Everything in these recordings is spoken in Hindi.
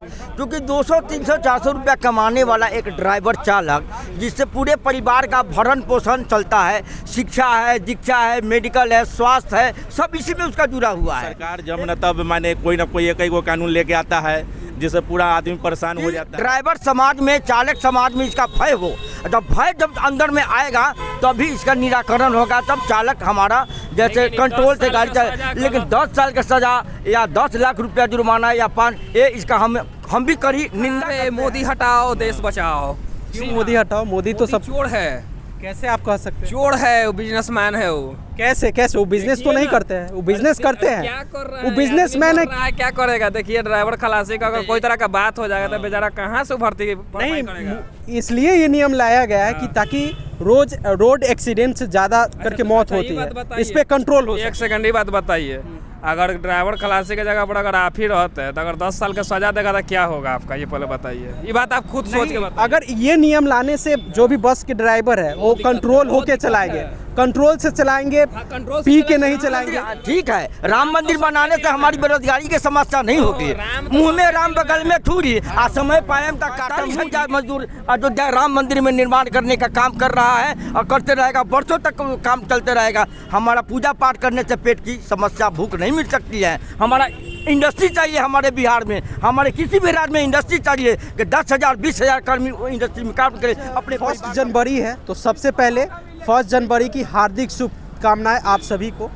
क्योंकि 200, 300, 400 रुपया कमाने वाला एक ड्राइवर चालक जिससे पूरे परिवार का भरण पोषण चलता है, शिक्षा है, दीक्षा है, मेडिकल है, स्वास्थ्य है, सब इसी में उसका जुड़ा हुआ है। सरकार जब न तब माने कोई ना कोई एक वो कानून लेके आता है जिससे पूरा आदमी परेशान हो जाता है। ड्राइवर समाज में, चालक समाज में इसका भय हो, जब अंदर में आएगा तभी इसका निराकरण होगा, तब चालक हमारा जैसे कंट्रोल से गाड़ी चले। लेकिन 10 साल का सजा या 10 लाख रुपया जुर्माना या 5, ये इसका हम भी करी निंदा। मोदी हटाओ देश बचाओ। क्यों मोदी हटाओ? मोदी तो सब चोर है। कैसे आप कह सकते हैं? चोर है, वो बिजनेसमैन है। वो कैसे वो बिजनेस तो नहीं करते हैं, वो बिजनेस करते हैं। क्या कर रहा है? वो बिजनेसमैन है। क्या करेगा? देखिए ड्राइवर खलासी का अगर कोई तरह का बात हो जाएगा तो बेचारा कहाँ से भर्ती नहीं, इसलिए ये नियम लाया गया है कि ताकि रोज रोड एक्सीडेंट से ज्यादा करके मौत होती है, इस पे कंट्रोल हो। एक सेकंड की बात बताइए, अगर ड्राइवर खलासी की जगह पर अगर आप ही रहते हैं तो अगर 10 साल का सजा देगा तो क्या होगा आपका, ये पहले बताइए। ये बात आप खुद सोच के बताइए। अगर ये नियम लाने से जो भी बस के ड्राइवर है वो कंट्रोल होके चलाएंगे, कंट्रोल से चलाएंगे, पी के नहीं चलाएंगे। ठीक है, राम मंदिर बनाने से हमारी बेरोजगारी की समस्या नहीं होगी। मुंह में राम बगल में थूरी, आज समय पायम तक काटा मजदूर अयोध्या राम मंदिर में निर्माण करने का काम कर रहा है और करते रहेगा, वर्षों तक काम चलते रहेगा। हमारा पूजा पाठ करने से पेट की समस्या, भूख नहीं मिल सकती है। हमारा इंडस्ट्री चाहिए हमारे बिहार में, हमारे किसी भी राज्य में इंडस्ट्री चाहिए कि 10,000, 20,000 कर्मी इंडस्ट्री में काम करें अपने। 1 जनवरी है तो सबसे पहले 1 जनवरी की हार्दिक शुभकामनाएं आप सभी को।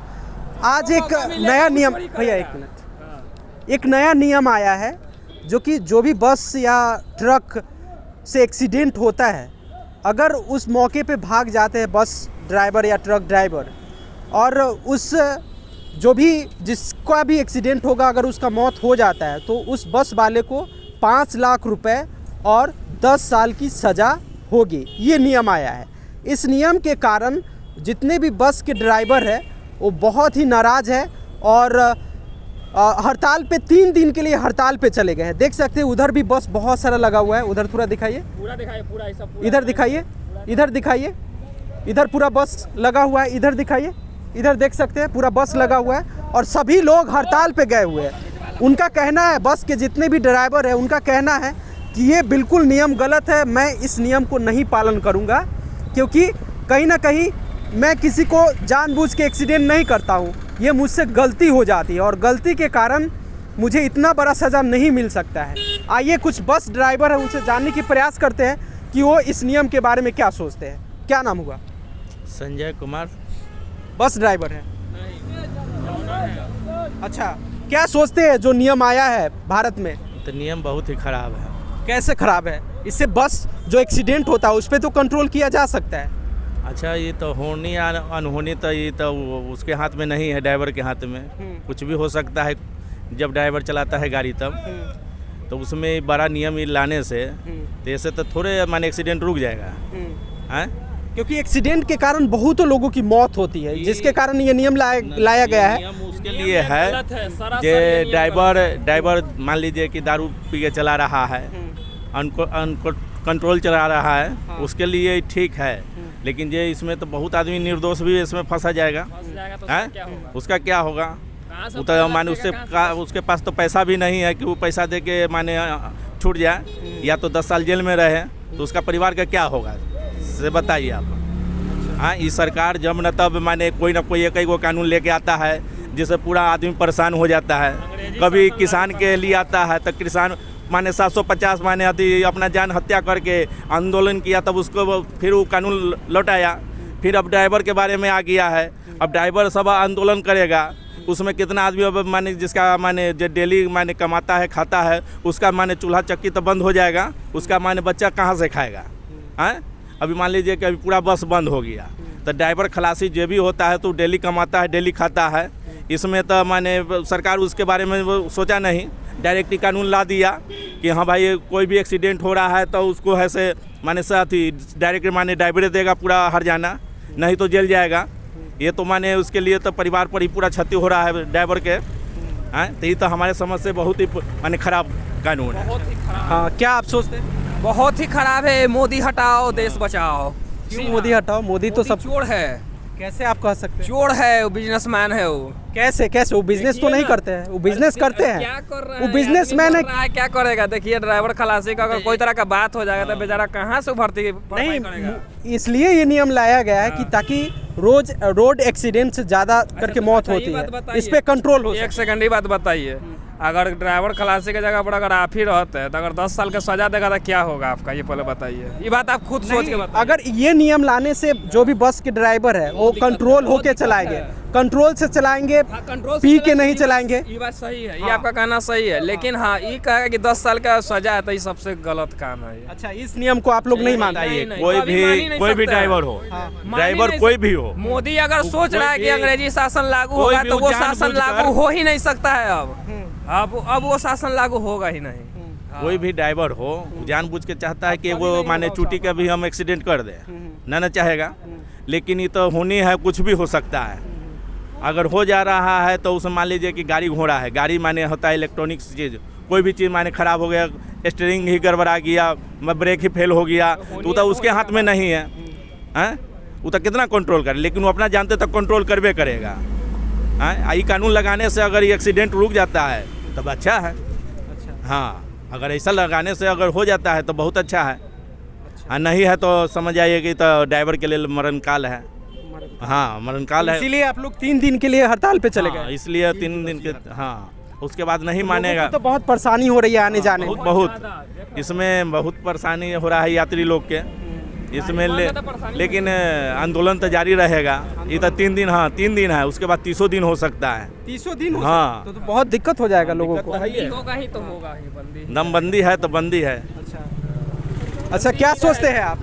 आज एक नया नियम, भैया 1 मिनट, एक नया नियम आया है जो कि जो भी बस या ट्रक से एक्सीडेंट होता है, अगर उस मौके पे भाग जाते हैं बस ड्राइवर या ट्रक ड्राइवर, और उस जो भी जिसका भी एक्सीडेंट होगा अगर उसका मौत हो जाता है तो उस बस वाले को 5 लाख रुपए और 10 साल की सज़ा होगी। ये नियम आया है। इस नियम के कारण जितने भी बस के ड्राइवर हैं वो बहुत ही नाराज़ है और हड़ताल पे 3 दिन के लिए हड़ताल पे चले गए हैं। देख सकते हैं उधर भी बस बहुत सारा लगा हुआ है, उधर थोड़ा दिखाइए, इधर दिखाइए, इधर दिखाइए, इधर पूरा बस लगा हुआ है, इधर दिखाइए, इधर देख सकते हैं पूरा बस लगा हुआ है और सभी लोग हड़ताल पे गए हुए हैं। उनका कहना है, बस के जितने भी ड्राइवर हैं उनका कहना है कि ये बिल्कुल नियम गलत है, मैं इस नियम को नहीं पालन करूँगा, क्योंकि कहीं ना कहीं मैं किसी को जानबूझ के एक्सीडेंट नहीं करता हूँ, ये मुझसे गलती हो जाती है और गलती के कारण मुझे इतना बड़ा सज़ा नहीं मिल सकता है। आइए कुछ बस ड्राइवर है उनसे जानने की प्रयास करते हैं कि वो इस नियम के बारे में क्या सोचते हैं। क्या नाम हुआ? संजय कुमार। बस ड्राइवर है। अच्छा, क्या सोचते हैं जो नियम आया है भारत में? तो नियम बहुत ही खराब है। कैसे खराब है? इससे बस जो एक्सीडेंट होता है उस पर तो कंट्रोल किया जा सकता है। अच्छा, ये तो होनी या अनहोनी तो ये तो उसके हाथ में नहीं है, ड्राइवर के हाथ में कुछ भी हो सकता है। जब ड्राइवर चलाता है गाड़ी तब तो उसमें बड़ा नियम लाने से तो ऐसे तो थोड़े माने एक्सीडेंट रुक जाएगा हैं, क्योंकि एक्सीडेंट के कारण बहुतों लोगों की मौत होती है, जिसके कारण ये नियम लाया गया है। नियम उसके लिए है कि ड्राइवर मान लीजिए कि दारू पी के चला रहा है, कंट्रोल चला रहा है, उसके लिए ठीक है। लेकिन ये इसमें तो बहुत आदमी निर्दोष भी इसमें फंसा जाएगा, हैं? उसका क्या होगा? वो तो माने उसके पास तो पैसा भी नहीं है कि वो पैसा दे के माने छूट जाए या तो 10 साल जेल में रहे, तो उसका परिवार का क्या होगा से बताइए आप। हाँ, इस सरकार जब न तब माने कोई ना कोई एक वो कानून लेके आता है जिससे पूरा आदमी परेशान हो जाता है। कभी किसान के लिए आता है तो किसान माने 750 माने अपना जान हत्या करके आंदोलन किया, तब उसको फिर वो कानून लौटाया। फिर अब ड्राइवर के बारे में आ गया है, अब ड्राइवर सब आंदोलन करेगा, उसमें कितना आदमी अब माने जिसका माने जो डेली माने कमाता है खाता है उसका माने चूल्हा चक्की तो बंद हो जाएगा, उसका माने बच्चा कहाँ से खाएगा? हैं? अभी मान लीजिए कि अभी पूरा बस बंद हो गया तो ड्राइवर खलासी जो भी होता है तो डेली कमाता है, डेली खाता है। इसमें तो माने सरकार उसके बारे में वो सोचा नहीं, डायरेक्ट ही कानून ला दिया कि हाँ भाई कोई भी एक्सीडेंट हो रहा है तो उसको ऐसे माने साथ ही डायरेक्ट माने ड्राइवर देगा पूरा हर्जाना, नहीं तो जेल जाएगा। ये तो माने उसके लिए तो परिवार पर ही पूरा क्षति हो रहा है ड्राइवर के। हैं, तो ये तो हमारे समझ से बहुत ही माने खराब कानून है। हाँ, क्या आप सोचते हैं? बहुत ही खराब है। मोदी हटाओ देश बचाओ। क्यों मोदी हटाओ? मोदी तो सब चोर है। कैसे आप कह सकते हैं? चोर है वो, बिजनेसमैन है वो। कैसे कैसे वो बिजनेस तो नहीं करते हैं, वो बिजनेस करते हैं। क्या कर रहा वो है? बिजनेसमैन आदमी है। कर रहा है, क्या करेगा? देखिए ड्राइवर खलासी का अगर कोई तरह का बात हो जाएगा तो बेचारा कहाँ से भर्ती नहीं, इसलिए ये नियम लाया गया है कि ताकि रोज रोड एक्सीडेंट से ज्यादा करके मौत होती है, इस पे कंट्रोल हो। एक सेकंड ही बात बताइए, अगर ड्राइवर खलासी की जगह पर अगर आप ही रहते हैं तो अगर 10 साल का सजा देगा तो क्या होगा आपका, ये पहले बताइए। ये बात आप खुद सोच के बताइए। अगर ये नियम लाने से जो भी बस के ड्राइवर है वो कंट्रोल होके चलाएंगे, कंट्रोल से चलाएंगे, पी के नहीं चलाएंगे। ये बात सही है, ये आपका कहना सही है, लेकिन हाँ ये कहेगा कि 10 साल का सजा है तो ये सबसे गलत काम है। अच्छा, इस नियम को आप लोग नहीं मानते? नहीं, कोई कभी मान ही नहीं कोई भी सकते ड्राइवर हो, ड्राइवर कोई भी हो, मोदी अगर सोच रहा है कि अंग्रेजी शासन लागू कोई होगा भी तो वो शासन जानबूझकर- लागू हो ही नहीं सकता है। अब वो शासन लागू होगा ही नहीं। कोई भी ड्राइवर हो जानबूझ के चाहता है कि वो माने चूटी का भी हम एक्सीडेंट कर दें, ना चाहेगा। लेकिन ये तो होनी है, कुछ भी हो सकता है। अगर हो जा रहा है तो उसमें मान लीजिए कि गाड़ी घोड़ा है, गाड़ी माने होता है इलेक्ट्रॉनिक्स चीज़, कोई भी चीज़ माने ख़राब हो गया, स्टीयरिंग ही गड़बड़ा गया, ब्रेक ही फेल हो गया, तो उसके हाथ में नहीं है, हैं? वो तो कितना कंट्रोल करे, लेकिन वो अपना जानते तक कंट्रोल करबे करेगा। ये कानून लगाने से अगर ये एक्सीडेंट रुक जाता है तब अच्छा है। हाँ, अगर ऐसा लगाने से अगर हो जाता है तो बहुत अच्छा है। हाँ, नहीं है तो समझ आइए कि तो ड्राइवर के लिए मरण काल है। हाँ, मरण काल है। इसीलिए आप लोग 3 दिन के लिए हड़ताल पे चले गए? इसलिए 3 दिन के, हाँ, उसके बाद नहीं मानेगा तो बहुत परेशानी हो रही है आने जाने में। बहुत इसमें बहुत परेशानी हो रहा है यात्री लोग के इसमें। लेकिन आंदोलन तो जारी रहेगा। ये तो 3 दिन, हाँ 3 दिन है, उसके बाद 30 दिन हो सकता है। 30 दिन हो हाँ। तो बहुत दिक्कत हो जाएगा लोगों को। होगा ही तो होगा ही बंदी। दमबंदी है तो बंदी है। अच्छा, क्या सोचते हैं आप?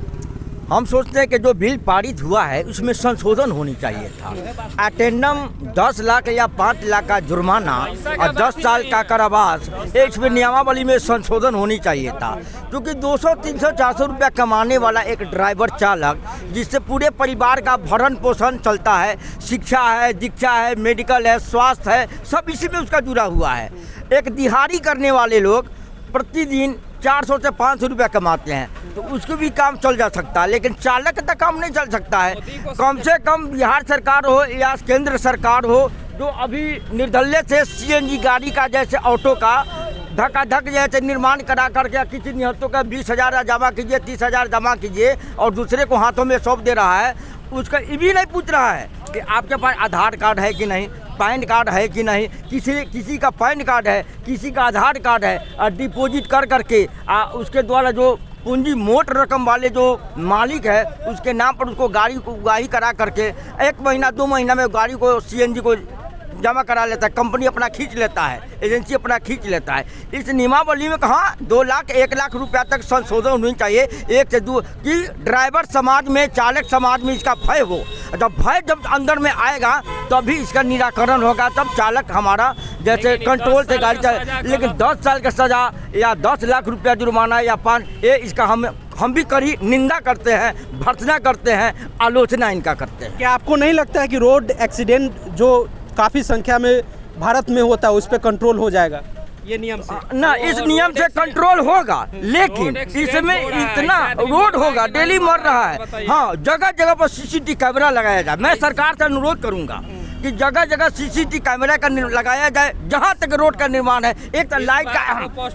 हम सोचते हैं कि जो बिल पारित हुआ है उसमें संशोधन होनी चाहिए था। अटेंडम 10 लाख या 5 लाख का जुर्माना और 10 साल का कारावास, इसमें नियमावली में संशोधन होनी चाहिए था। क्योंकि 200, 300, 400 रुपया कमाने वाला एक ड्राइवर चालक, जिससे पूरे परिवार का भरण पोषण चलता है, शिक्षा है, दीक्षा है, मेडिकल है, स्वास्थ्य है, सब इसी में उसका जुड़ा हुआ है। एक दिहाड़ी करने वाले लोग प्रतिदिन 400 से 500 रुपया कमाते हैं, तो उसको भी काम चल जा सकता है, लेकिन चालक का काम नहीं चल सकता है। कम से कम बिहार सरकार हो या केंद्र सरकार हो, जो अभी निर्धल्य से CNG गाड़ी का जैसे ऑटो का धक जैसे निर्माण करा करके किसी निहत्तों का 20,000 जमा कीजिए, 30,000 जमा कीजिए और दूसरे को हाथों में सौंप दे रहा है, उसका ये भी नहीं पूछ रहा है कि आपके पास आधार कार्ड है कि नहीं, पैन कार्ड है कि नहीं। किसी का पैन कार्ड है, किसी का आधार कार्ड है, और डिपॉजिट कर करके उसके द्वारा जो पूंजी मोट रकम वाले जो मालिक है उसके नाम पर उसको गाड़ी को उगाही करा करके 1 महीना 2 महीना में गाड़ी को CNG को जमा करा लेता है, कंपनी अपना खींच लेता है, एजेंसी अपना खींच लेता है। इस नियमावली में कहाँ 2 लाख 1 लाख रुपया तक संशोधन होनी चाहिए। 1 से 2 कि ड्राइवर समाज में, चालक समाज में इसका भय हो। जब भय जब अंदर में आएगा तभी इसका निराकरण होगा, तब चालक हमारा जैसे कंट्रोल से गाड़ी चले। लेकिन 10 साल का सजा या 10 लाख रुपया जुर्माना या 5, ये इसका हम भी कड़ी निंदा करते हैं, भर्त्सना करते हैं, आलोचना इनका करते हैं। क्या आपको नहीं लगता है कि रोड एक्सीडेंट जो काफ़ी संख्या में भारत में होता है उस पर कंट्रोल हो जाएगा ये नियम से? ना, इस नियम से कंट्रोल होगा, लेकिन इसमें इतना रोड होगा, डेली मर रहा है। हाँ, जगह जगह पर CCTV कैमरा लगाया जाए। मैं सरकार से अनुरोध करूंगा कि जगह जगह CCTV कैमरा का लगाया जाए। जहाँ तक रोड का निर्माण है, एक तो लाइट का,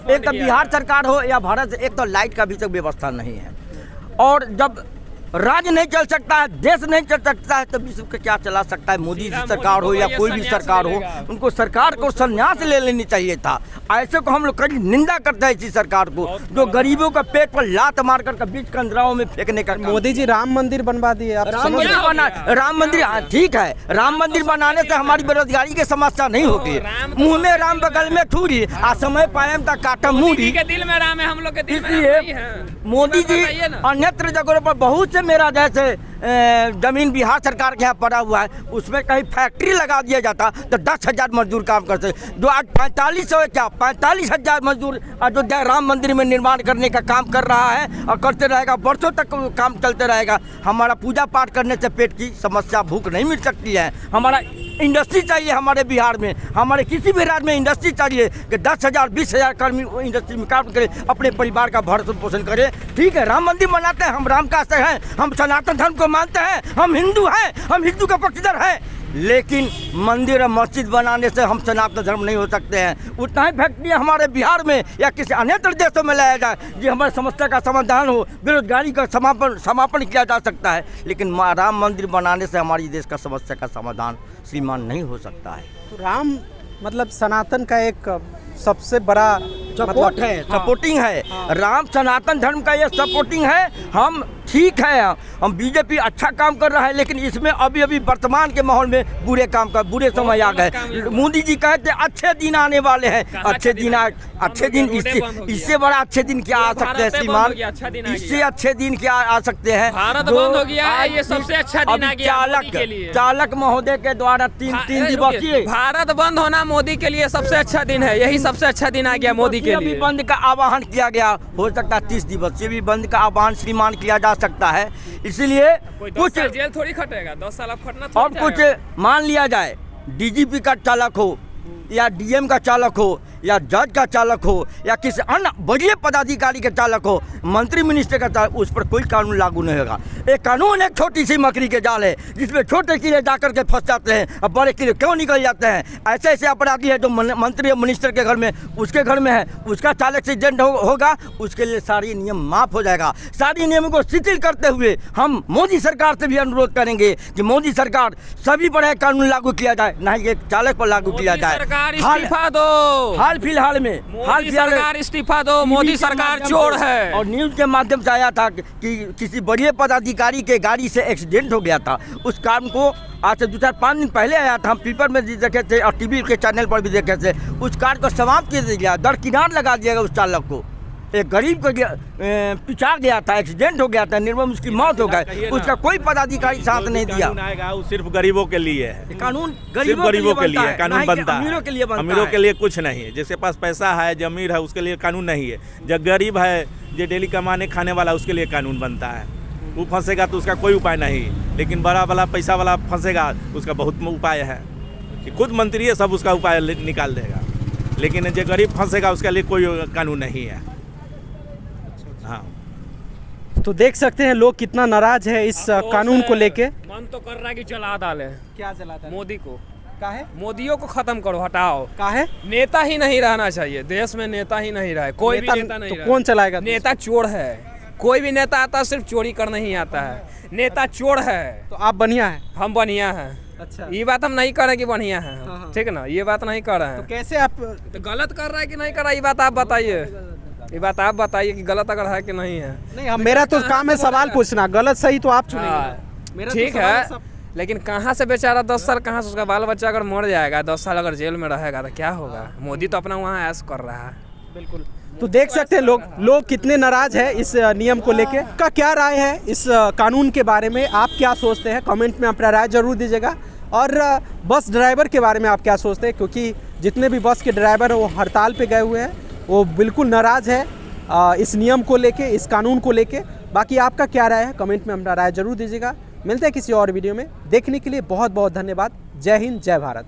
एक तो बिहार सरकार हो या भारत, एक तो लाइट का भी तक व्यवस्था नहीं है। और जब राज्य नहीं चल सकता है, देश नहीं चल सकता है, तो विश्व का क्या चला सकता है? मोदी जी सरकार हो या कोई भी सरकार हो, उनको सरकार को संन्यास ले लेनी चाहिए था। ऐसे को हम लोग कड़ी निंदा करते हैं इसी सरकार को, जो गरीबों का पेट पर लात मार कर बीच कंदराओं में फेंकने का। मोदी जी राम मंदिर बनवा दिए, आप राम मंदिर ठीक है, राम मंदिर बनाने से हमारी बेरोजगारी की समस्या नहीं होती। मुंह में राम बगल में ठूरी, आ समय पायम तक काटा मूरी। दिल में राम है, हम लोग के दिल में इसलिए मोदी जी अन्यत्र जगहों पर बहुत से मेरा जैसे जमीन बिहार सरकार के यहाँ पड़ा हुआ है, उसमें कहीं फैक्ट्री लगा दिया जाता तो 10,000 मजदूर काम करते, जो आज 45,000 मजदूर अयोध्या राम मंदिर में निर्माण करने का काम कर रहा है और करते रहेगा, वर्षों तक काम चलते रहेगा। हमारा पूजा पाठ करने से पेट की समस्या, भूख नहीं मिट सकती है। हमारा इंडस्ट्री चाहिए, हमारे बिहार में, हमारे किसी भी राज्य में इंडस्ट्री चाहिए कि 10,000 20,000 कर्मी इंडस्ट्री में काम करें, अपने परिवार का भरण पोषण करें। ठीक है, राम मंदिर बनाते हैं, हम राम का से हैं, हम सनातन धर्म को मानते हैं, हम हिंदू हैं, हम हिंदू का पक्षधर हैं, लेकिन मंदिर और मस्जिद बनाने से हम सनातन धर्म नहीं हो सकते हैं। उतना ही फैक्ट्री हमारे बिहार में या किसी अन्य देशों में लाया जाए, ये हमारी समस्या का समाधान हो, बेरोजगारी का समापन किया जा सकता है, लेकिन राम मंदिर बनाने से हमारी देश का समस्या का समाधान श्रीमान नहीं हो सकता है। तो राम मतलब सनातन का एक सबसे बड़ा सपोर्ट है, सपोर्टिंग है। राम सनातन धर्म का ये सपोर्टिंग है। हम ठीक है, हम बीजेपी अच्छा काम कर रहा है, लेकिन इसमें अभी अभी वर्तमान के माहौल में बुरे समय आ गए। मोदी जी कहते अच्छे दिन आने वाले हैं, अच्छे दिन इससे बड़ा अच्छे दिन क्या आ सकते हैं श्रीमान? इससे अच्छे दिन क्या आ सकते हैं? भारत बंद हो गया है, ये सबसे अच्छा दिन आ गया मोदी के लिए। चालक महोदय के द्वारा तीन दिवसीय भारत बंद होना मोदी के लिए सबसे अच्छा दिन है, यही सबसे अच्छा दिन आ गया मोदी के लिए। बंद का आह्वान किया गया, हो सकता है 30 दिवसीय भी बंद का आह्वान श्रीमान किया जा सकता है। इसलिए कुछ जेल थोड़ी खटेगा, 10 साल अब खटना अब कुछ मान लिया जाए, डीजीपी का चालक हो या डीएम का चालक हो या जज का चालक हो या किसी अन्य बड़े पदाधिकारी के चालक हो, मंत्री मिनिस्टर का चालक, उस पर कोई कानून लागू नहीं होगा। एक कानून एक छोटी सी मकड़ी के जाल है, जिसमें छोटे कीड़े जाकर के फंस जाते हैं और बड़े कीड़े क्यों निकल जाते हैं। ऐसे ऐसे अपराधी है जो मंत्री या मिनिस्टर के घर में, उसके घर में है, उसका चालक से एजेंट होगा, उसके लिए सारी नियम माफ हो जाएगा। सारी नियमों को शिथिल करते हुए हम मोदी सरकार से भी अनुरोध करेंगे कि मोदी सरकार सभी बड़े कानून लागू किया जाए, ना ही एक चालक पर लागू किया जाए। इस्तीफा दो, हाल फिलहाल में सरकार इस्तीफा दो, मोदी सरकार चोर है। और न्यूज के माध्यम से आया था कि किसी बड़े पदाधिकारी के गाड़ी से एक्सीडेंट हो गया था। उस काम को आज से 2-4-5 दिन पहले आया था, हम पेपर में भी देखे थे और टीवी के चैनल पर भी देखे थे। उस कार को समाप्त कर दिया गया, दरकिनार लगा दिया गया उस चालक को। एक गरीब को पिछा गया था, एक्सीडेंट हो गया था, निर्मम उसकी मौत हो गई, उसका कोई पदाधिकारी साथ नहीं दिया। आएगा वो सिर्फ गरीबों के लिए है, कानून गरीबों के लिए कानून बनता है, अमीरों के लिए बनता है। अमीरों के लिए कुछ नहीं है। जिसके पास पैसा है, जो अमीर है, उसके लिए कानून नहीं है। जो गरीब है, जो डेली कमाने खाने वाला, उसके लिए कानून बनता है। वो फंसेगा तो उसका कोई उपाय नहीं, लेकिन बड़ा वाला पैसा वाला फंसेगा, उसका बहुत उपाय है कि खुद मंत्री है, सब उसका उपाय निकाल देगा, लेकिन जो गरीब फंसेगा उसके लिए कोई कानून नहीं है। हाँ, तो देख सकते हैं लोग कितना नाराज है इस कानून को लेके। मन तो कर रहा है कि जला डाले। क्या जला डाले? मोदी को। काहे? मोदियों को खत्म करो, हटाओ। काहे? नेता ही नहीं रहना चाहिए देश में, नेता ही नहीं रहे, कोई भी नेता नहीं तो कौन चलाएगा? नेता चोर है, कोई भी नेता आता सिर्फ चोरी करना ही आता है। नेता चोर है। तो आप बढ़िया है? हम बढ़िया हैं। अच्छा, ये बात हम नहीं कर रहे कि बढ़िया है, हाँ। ठीक ना, ये बात नहीं कर रहे हैं। तो कैसे आप तो गलत कर रहा है कि नहीं कर रहा है, ये बात आप बताइए। ये बात आप बताइए कि गलत अगर है कि नहीं है। नहीं, मेरा तो काम है सवाल पूछना, गलत सही तो आप चुनेंगे। ठीक है, लेकिन कहाँ से बेचारा 10 साल, कहाँ से उसका बाल बच्चा अगर मर जाएगा, 10 साल अगर जेल में रहेगा तो क्या होगा? मोदी तो अपना वहाँ ऐश कर रहा है। बिल्कुल। तो देख सकते हैं लोग कितने नाराज है इस नियम को लेके। का क्या राय है इस कानून के बारे में, आप क्या सोचते हैं? कमेंट में अपना राय जरूर दीजिएगा। और बस ड्राइवर के बारे में आप क्या सोचते हैं, क्योंकि जितने भी बस के ड्राइवर हैं वो हड़ताल पे गए हुए हैं, वो बिल्कुल नाराज़ है इस नियम को लेके, इस कानून को लेके। बाकी आपका क्या राय है, कमेंट में अपना राय जरूर दीजिएगा। मिलते हैं किसी और वीडियो में। देखने के लिए बहुत बहुत धन्यवाद। जय हिंद, जय भारत।